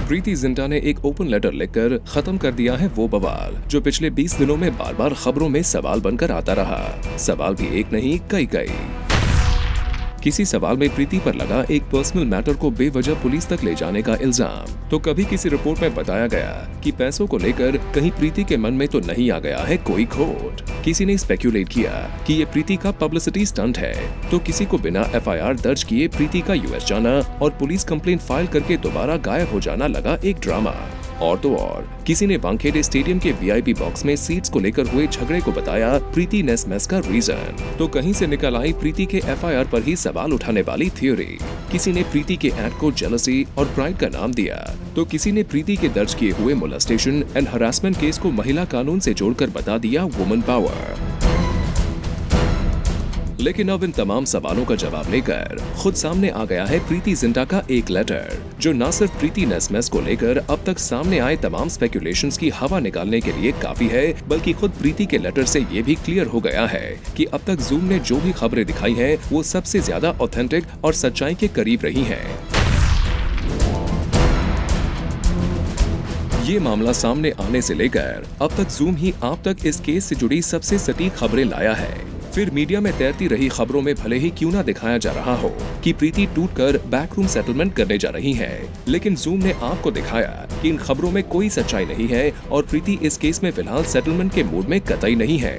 प्रीति जिंटा ने एक open letter लिखकर खत्म कर दिया है वो बवाल जो पिछले 20 दिनों में बार बार खबरों में सवाल बनकर आता रहा। सवाल भी एक नहीं कई। किसी सवाल में प्रीति पर लगा एक पर्सनल मैटर को बेवजह पुलिस तक ले जाने का इल्जाम, तो कभी किसी रिपोर्ट में बताया गया कि पैसों को लेकर कहीं प्रीति के मन में तो नहीं आ गया है कोई खोट। किसी ने स्पेक्यूलेट किया कि ये प्रीति का पब्लिसिटी स्टंट है, तो किसी को बिना FIR दर्ज किए प्रीति का US जाना और पुलिस कंप्लेंट फाइल करके दोबारा गायब हो जाना लगा एक ड्रामा। और तो और किसी ने वानखेड़े स्टेडियम के VIP बॉक्स में सीट्स को लेकर हुए झगड़े को बताया प्रीति नेस मेस का रीजन, तो कहीं से निकल आई प्रीति के FIR पर ही सवाल उठाने वाली थ्योरी। किसी ने प्रीति के एक्ट को जेलसी और प्राइड का नाम दिया, तो किसी ने प्रीति के दर्ज किए हुए मोलेस्टेशन एंड हरासमेंट केस को महिला कानून से जोड़कर बता दिया वुमन पावर। लेकिन अब इन तमाम सवालों का जवाब लेकर खुद सामने आ गया है प्रीति जिंटा का एक लेटर, जो न सिर्फ प्रीति नेस मेस को लेकर अब तक सामने आए तमाम स्पेकुलेशंस की हवा निकालने के लिए काफी है, बल्कि खुद प्रीति के लेटर से ये भी क्लियर हो गया है कि अब तक जूम ने जो भी खबरें दिखाई हैं वो सबसे ज्यादा ऑथेंटिक और सच्चाई के करीब रही हैं। ये मामला सामने आने से लेकर अब तक जूम ही आप तक इस केस से जुड़ी सबसे सटीक खबरें लाया है। फिर मीडिया में तैरती रही खबरों में भले ही क्यों ना दिखाया जा रहा हो कि प्रीति टूटकर बैकरूम सेटलमेंट करने जा रही है, लेकिन जूम ने आपको दिखाया कि इन खबरों में कोई सच्चाई नहीं है और प्रीति इस केस में फिलहाल सेटलमेंट के मूड में कतई नहीं है।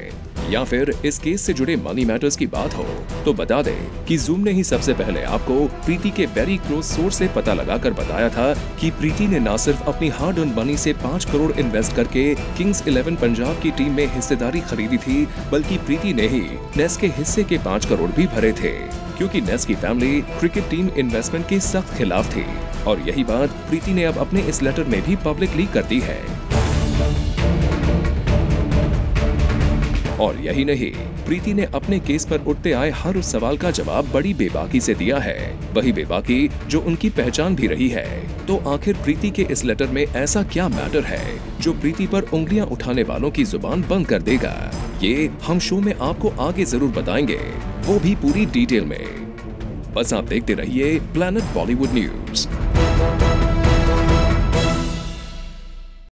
या फिर इस केस से जुड़े मनी मैटर्स की बात हो तो बता दें कि जूम ने ही सबसे पहले आपको प्रीति के वेरी क्लोज सोर्स से पता लगाकर बताया था कि प्रीति ने न सिर्फ अपनी हार्ड अर्न मनी से 5 करोड़ इन्वेस्ट करके किंग्स 11 पंजाब की टीम में हिस्सेदारी खरीदी थी, बल्कि प्रीति ने ही नेस के हिस्से के 5 करोड़ भी भरे थे, क्योंकि नेस की फैमिली क्रिकेट टीम इन्वेस्टमेंट के सख्त खिलाफ थी। और यही बात प्रीति ने अब अपने इस लेटर में भी पब्लिकली कर दी है। और यही नहीं, प्रीति ने अपने केस पर उठते आए हर उस सवाल का जवाब बड़ी बेबाकी से दिया है, वही बेबाकी जो उनकी पहचान भी रही है। तो आखिर प्रीति के इस लेटर में ऐसा क्या मैटर है जो प्रीति पर उंगलियां उठाने वालों की जुबान बंद कर देगा? ये हम शो में आपको आगे जरूर बताएंगे, वो भी पूरी डिटेल में। बस आप देखते रहिए प्लैनेट बॉलीवुड न्यूज।